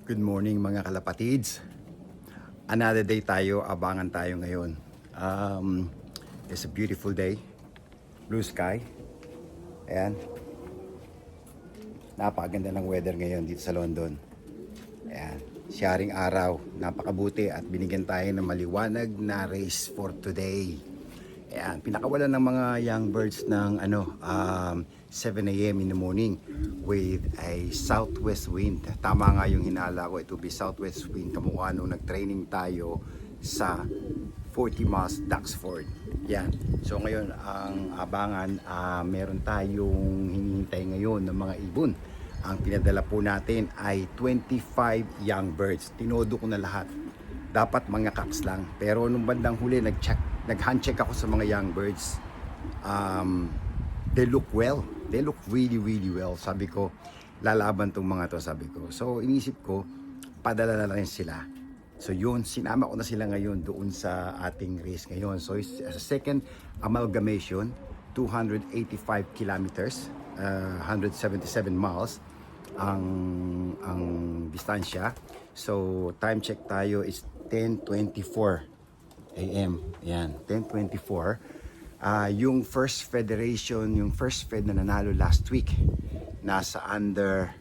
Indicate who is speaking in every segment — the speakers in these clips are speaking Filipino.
Speaker 1: Good morning mga kalapatids. Another day tayo, abangan tayo ngayon. It's a beautiful day. Blue sky. Ayan. Napakaganda ng weather ngayon dito sa London. Ayan. Sharing araw. Napakabuti at binigyan tayo ng maliwanag na race for today. Ayan. Pinakawalan ng mga young birds ng 7 a.m. in the morning with a southwest wind. Tama nga yung hinala ko, it will be southwest wind kamukha nung nag-training tayo sa 40 miles Duxford. Yan. So ngayon ang abangan, meron tayong hinihintay ngayon ng mga ibon. Ang pinadala po natin ay 25 young birds. Tinodo ko na lahat. Dapat mga cocks lang. Pero nung bandang huli, nag-handcheck ako sa mga young birds. They look well. They look really well. Sabi ko, lalaban tong mga to, sabi ko. So inisip ko, padala na lang sila. So yun, sinama ko na sila ngayon doon sa ating race ngayon. So it's a second amalgamation, 285 kilometers, 177 miles ang distansya. So time check tayo is 10:24 AM. Yan, 10:24. Yung first fed na nanalo last week, nasa under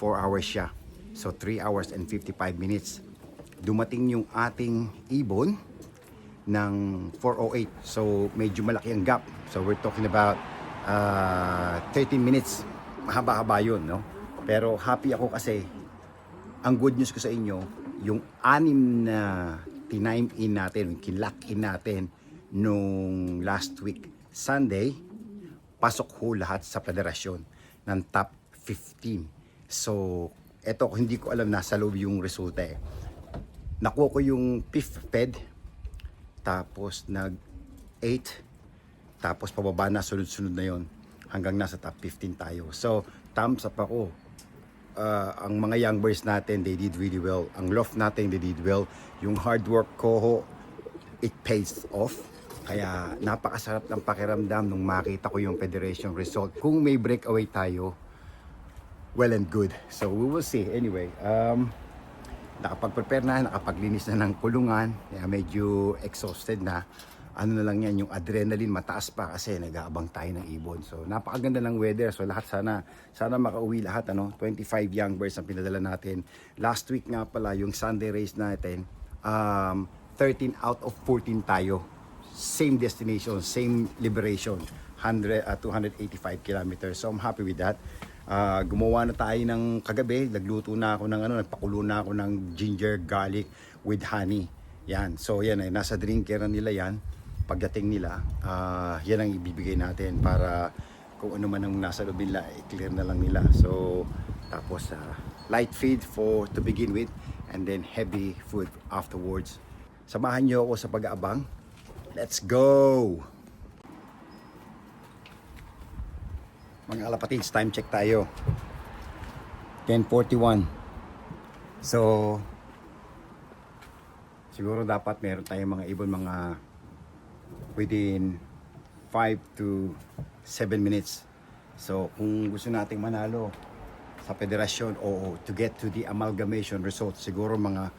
Speaker 1: 4 hours siya. So 3 hours and 55 minutes. Dumating yung ating ibon ng 4:08. So medyo malaki ang gap. So we're talking about 13 minutes. Mahaba-haba yun, no? Pero happy ako kasi ang good news ko sa inyo, yung 6 na tinime in natin, kinlock in natin nung last week Sunday, pasok ho lahat sa federasyon ng top 15. So eto, hindi ko alam, nasa loob yung resulta eh. Nakuha ko yung 5th fed, tapos nag 8, tapos pababa na, sunod-sunod na yon hanggang nasa top 15 tayo. So thumbs up ako. Ang mga young birds natin, they did really well. Ang loft natin, they did well. Yung hard work ko, it pays off. Kaya napakasarap ng pakiramdam nung makita ko yung federation result. Kung may breakaway tayo, well and good. So we will see. Anyway, nakapag-prepare na, nakapaglinis na ng kulungan. Kaya medyo exhausted na. Ano na lang yan, yung adrenaline mataas pa kasi nag-aabang tayo ng ibon. So napakaganda ng weather. So lahat sana makauwi lahat, 25 young birds ang pinadala natin. Last week nga pala, yung Sunday race natin, 13 out of 14 tayo. Same destination, same liberation, 285 kilometers. So I'm happy with that. Gumawa na tayo ng kagabi, nagluto na ako ng nagpakulo na ako ng ginger garlic with honey. Yan. So yan ay nasa drinker na nila yan. Pagdating nila, yan ang ibibigay natin para kung ano man ang nasa loob nila, i-clear na lang nila. So tapos light feed to begin with, and then heavy food afterwards. Samahan niyo ako sa pag-aabang. Let's go! Mga kalapatids, time check tayo. 10:41. So siguro dapat meron tayong mga ibon mga within 5 to 7 minutes. So kung gusto nating manalo sa federasyon o to get to the amalgamation result, siguro mga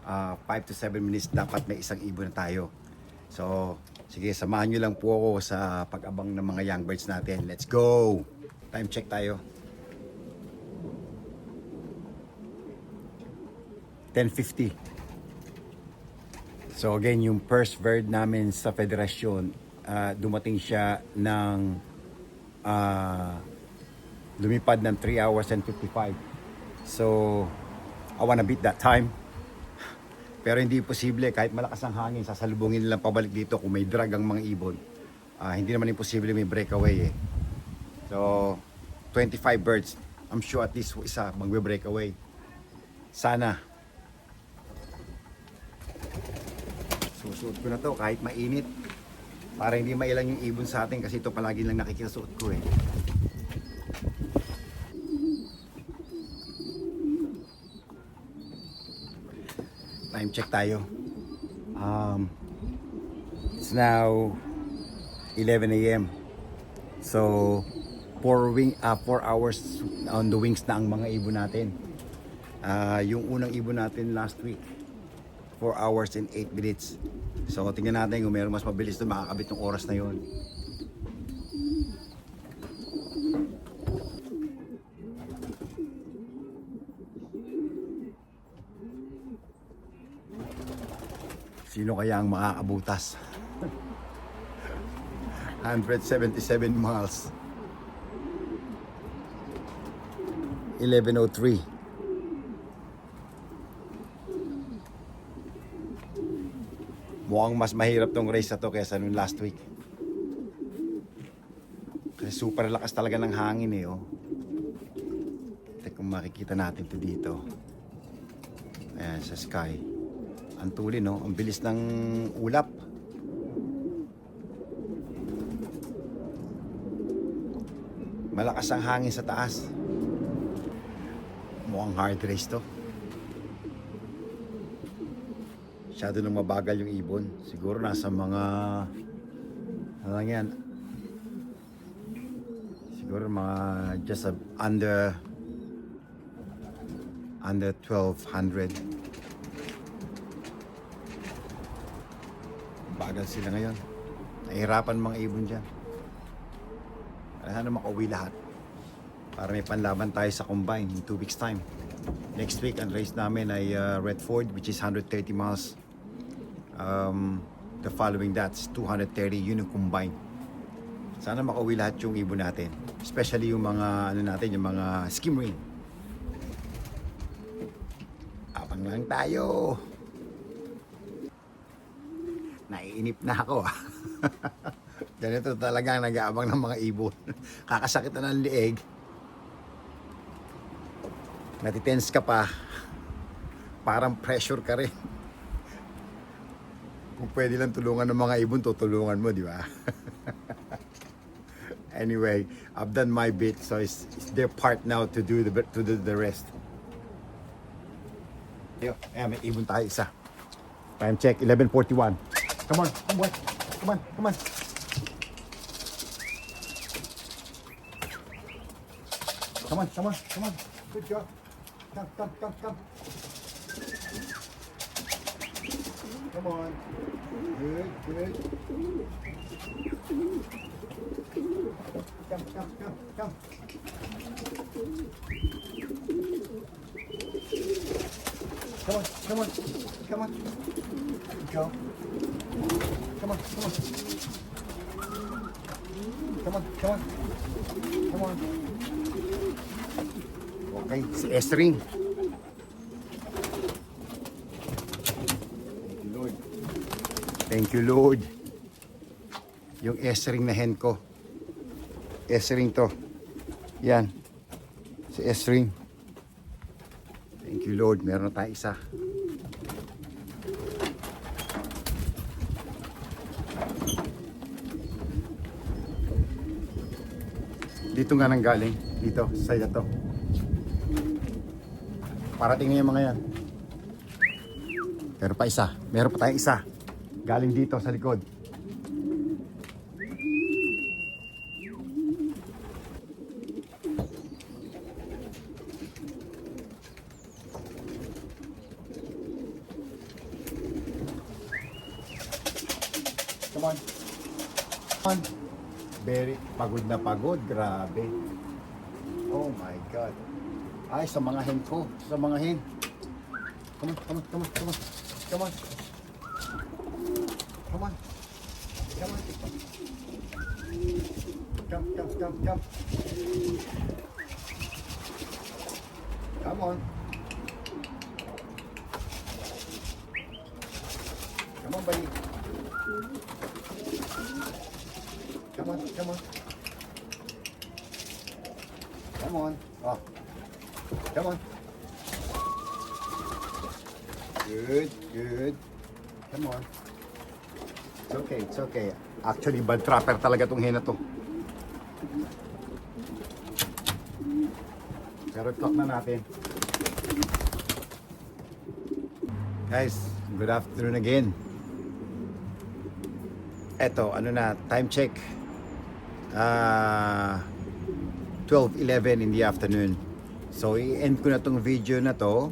Speaker 1: 5 to 7 minutes dapat may isang ibon na tayo. So sige, samahan nyo lang po ako sa pag-abang ng mga young birds natin. Let's go! Time check tayo. 10:50. So again, yung first bird namin sa federasyon, dumating siya ng lumipad ng 3 hours and 55. So I wanna beat that time. Pero hindi posible, kahit malakas ang hangin, sasalubungin nilang pabalik dito kung may drag ang mga ibon. Hindi naman imposible may breakaway eh. So 25 birds, I'm sure at least isa magbe-breakaway. Sana. Susuot ko na to kahit mainit, para hindi mailang yung ibon sa atin, kasi ito palagi lang nakikisuot ko eh. Time check tayo. It's now 11 a.m. So 4 hours on the wings na ang mga ibon natin. Yung unang ibon natin last week, 4 hours and 8 minutes. So tingnan natin kung meron mas mabilis doon makakabit ng oras na yon. Sino kaya ang makakabutas? 177 miles. 11:03. Mukhang mas mahirap tong race na to kaysa nung last week. Kasi super lakas talaga ng hangin eh, oh. Tek kung makikita natin to dito. Ayan, sa sky. Ang tuli, no? Ang bilis ng ulap. Malakas ang hangin sa taas. Mukhang hard race to. Masyado nang mabagal yung ibon. Siguro nasa mga ano lang yan, siguro mga just under 1200. Bagal sila ngayon. Nahihirapan mga ibon dyan. Sana makauwi lahat para may panlaban tayo sa combine in 2 weeks time. Next week ang race namin ay Redford, which is 130 miles. The following that's 230, yun yung combine. Sana makauwi lahat yung ibon natin, especially yung mga ano natin, yung mga skim ring. Abang lang tayo. Naiinip na ako. Ganito talaga ang nag-aabang ng mga ibon. Kakasakit na ng lieg. Natitense ka pa. Parang pressure ka rin. Kung pwede lang tulungan ng mga ibon, tutulungan mo, di ba? Anyway, I've done my bit, so it's their part now to do the rest. Ayan, may ibon tayo isa. Time check, 11:41. Come on, come on, come on, come on. Come on, come on, come on. Good job. Come, come, come, come. Come on. Good, good. Come, come, come, come. Come on, come on, come on. Good job. Come on, come on. Come on, come on. Come on. Okay, si Esring. Thank you, Lord. Yung S-ring na hen ko. S-ring to. Yan. Si S-ring. Thank you, Lord. Meron na tayo isa. Dito nga nang galing. Dito, sa side na to. Parating na yung mga yan. Meron pa isa. Meron pa tayong isa. Galing dito sa likod. Come on. Come on. Very pagod na pagod. Grabe. Oh my God. Ay, sa mga hen ko. Sa mga hen. Come on, come on, come on, come on. Come on. Come on. Come on. Come, come, come, come. Come on. Come on, buddy. Come on, come on. Come on. Oh. Come on. Good, good. Come on. It's okay, it's okay. Actually, bad trapper talaga tong hen na to. Pero talk na natin. Guys, good afternoon again. Eto, ano na, time check. 12:11 in the afternoon. So i-end ko na tong video na to.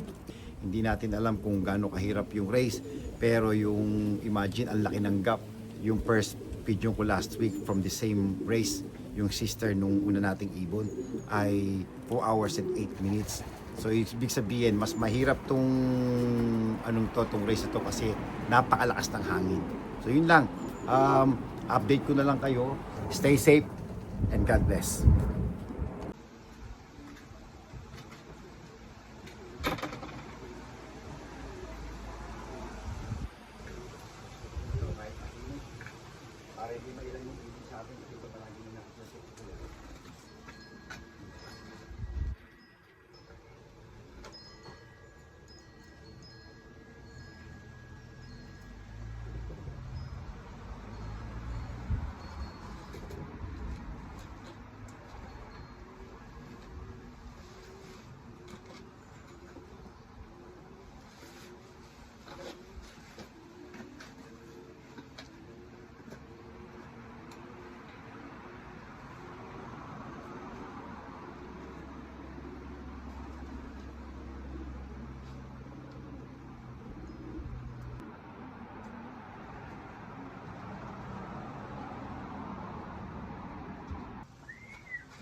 Speaker 1: Hindi natin alam kung gaano kahirap yung race, pero yung imagine ang laki ng gap. Yung first video ko last week from the same race, yung sister nung una nating ibon ay 4 hours and 8 minutes. So ibig sabihin mas mahirap tong tong race na to kasi napakalakas ng hangin. So yun lang. Update ko na lang kayo. Stay safe and God bless. Para hindi mailan yung ibig sa atin, ito palagi na nakasasip ko.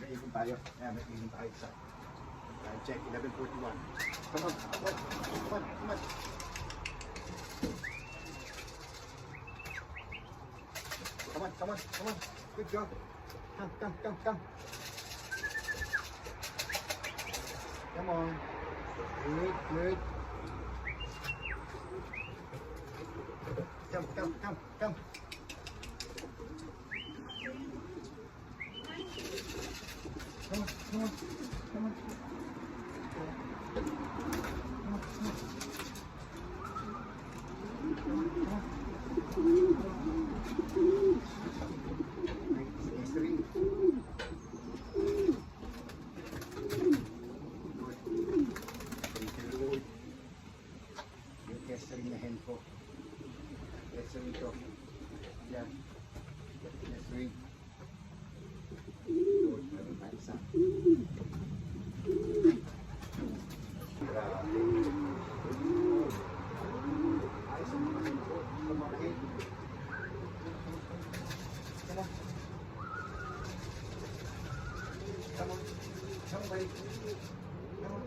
Speaker 1: May ibon tayo. Ayan, may ibon tayo sa time check, 11:41. Come on, come on, come on, come on. Come on, come on, come on. Good job. Come, come, come, come. Come on. Good, good. Come, come, come, come. Come on, come on, come on. Kestering na hen ko. Kestering to. Yan. Kestering. Good. Meron tayo isa. Grabe. Ayos ang mga hen ko. Ang mga hen. Come on. Come on. Come on. Come on.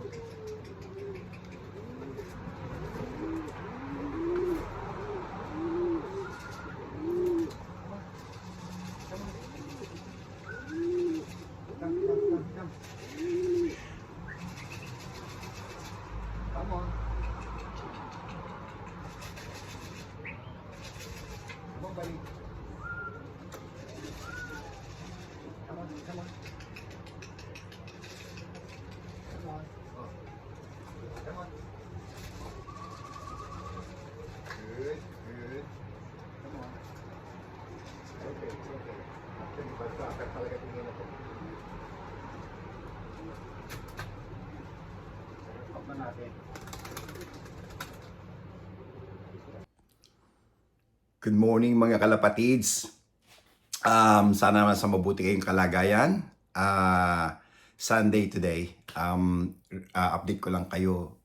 Speaker 1: Come on. Come on, buddy. Come on, come on. Come on. Oh. Come on. Good, good. Come on. Okay, okay. Actually, pagkakar talaga tingin ako. Sarap na natin. Good morning mga kalapatids. Sana naman sa mabuti kayong kalagayan. Sunday today. Update ko lang kayo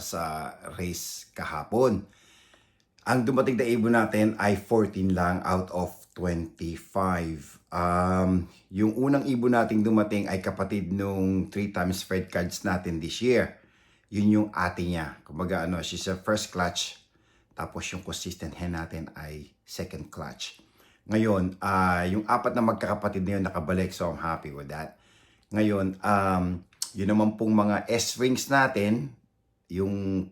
Speaker 1: sa race kahapon. Ang dumating na ibon natin ay 14 lang out of 25. Yung unang ibon nating dumating ay kapatid nung 3 times fed cards natin this year. Yun yung ate niya. Kumbaga she's a first clutch. Tapos yung consistent hen natin ay second clutch. Ngayon, yung 4 na magkakapatid na yun nakabalik, so I'm happy with that. Ngayon, yun naman pong mga S-rings natin, yung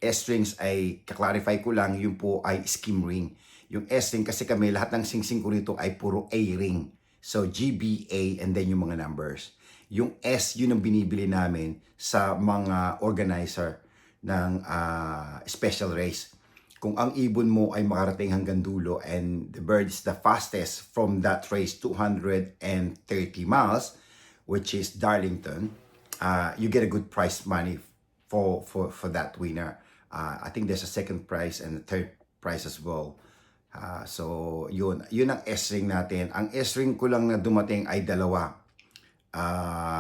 Speaker 1: S-rings ay, kaklarify ko lang, yung po ay skim ring. Yung S-ring kasi kami, lahat ng singsing ko rito ay puro A-ring. So, GBA and then yung mga numbers. Yung S, yun ang binibili namin sa mga organizer ng special race. Kung ang ibon mo ay makarating hanggang dulo and the bird is the fastest from that race, 230 miles, which is Darlington, you get a good prize money for that winner. I think there's a second prize and a third prize as well. So yun ang S-ring natin. Ang S-ring ko lang na dumating ay 2.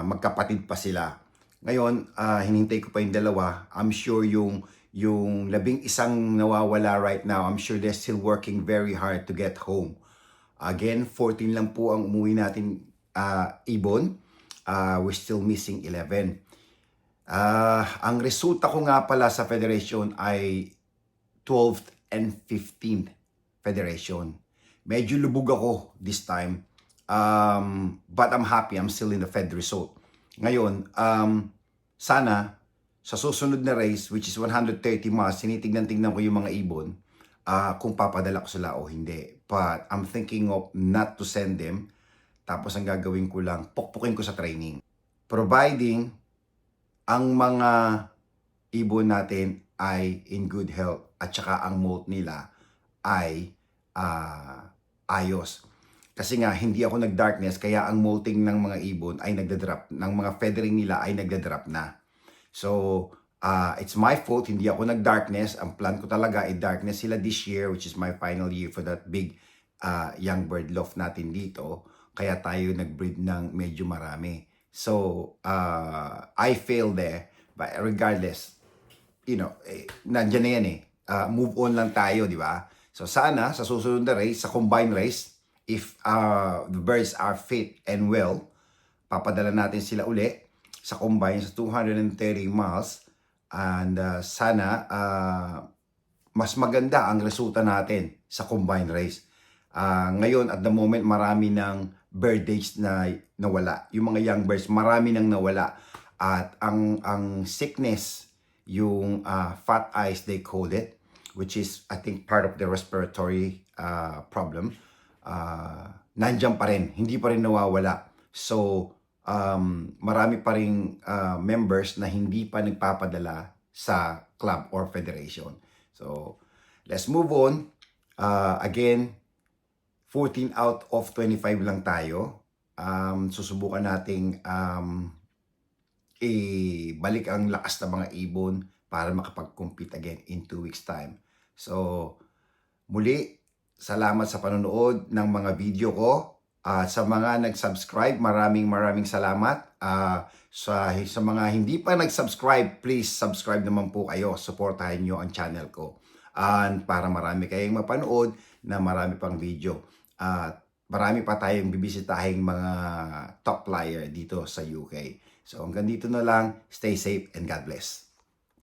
Speaker 1: Magkapatid pa sila. Ngayon, hinintay ko pa yung dalawa. I'm sure yung 11 nawawala right now, I'm sure they're still working very hard to get home. Again, 14 lang po ang umuwi natin ibon. We're still missing 11. Ang resulta ko nga pala sa federation ay 12th and 15th federation. Medyo lubog ako this time. But I'm happy. I'm still in the Fed result. Ngayon, sana sa susunod na race, which is 130 miles, tinitignan-tignan ko yung mga ibon kung papadala ko sila o hindi. But I'm thinking of not to send them. Tapos ang gagawin ko lang, pukpukin ko sa training. Providing ang mga ibon natin ay in good health at saka ang molt nila ay ayos. Kasi nga, hindi ako nag-darkness, kaya ang molting ng mga ibon ay nagda-drop, ng mga feathering nila ay nagda-drop na. So, it's my fault, hindi ako nag-darkness. Ang plan ko talaga ay darkness sila this year, which is my final year for that big young bird loft natin dito. Kaya tayo nag-breed ng medyo marami. So, I failed there, but regardless, nandyan na yan eh. Move on lang tayo, di ba? So, sana, sa susunod na race, sa combined race, if the birds are fit and well, papadala natin sila uli sa combine sa 230 miles and sana mas maganda ang resulta natin sa combined race. Ngayon, at the moment, marami ng bird days na nawala. Yung mga young birds, marami nang nawala. At ang sickness, yung fat eyes, they called it, which is, I think, part of the respiratory problem. Nandiyan pa rin, hindi pa rin nawawala. So, marami pa rin members na hindi pa nagpapadala sa club or federation. So, let's move on. Again, 14 out of 25 lang tayo. Susubukan nating ibalik ang lakas ng mga ibon para makapag-compete again in 2 weeks time. So, muli, salamat sa panonood ng mga video ko. Sa mga nag-subscribe, maraming salamat. Sa mga hindi pa nag-subscribe, please subscribe naman po kayo. Supportahan nyo ang channel ko. And para marami kayong mapanood na marami pang video. Marami pa tayong bibisitahing mga top flyer dito sa UK. So hanggang dito na lang. Stay safe and God bless.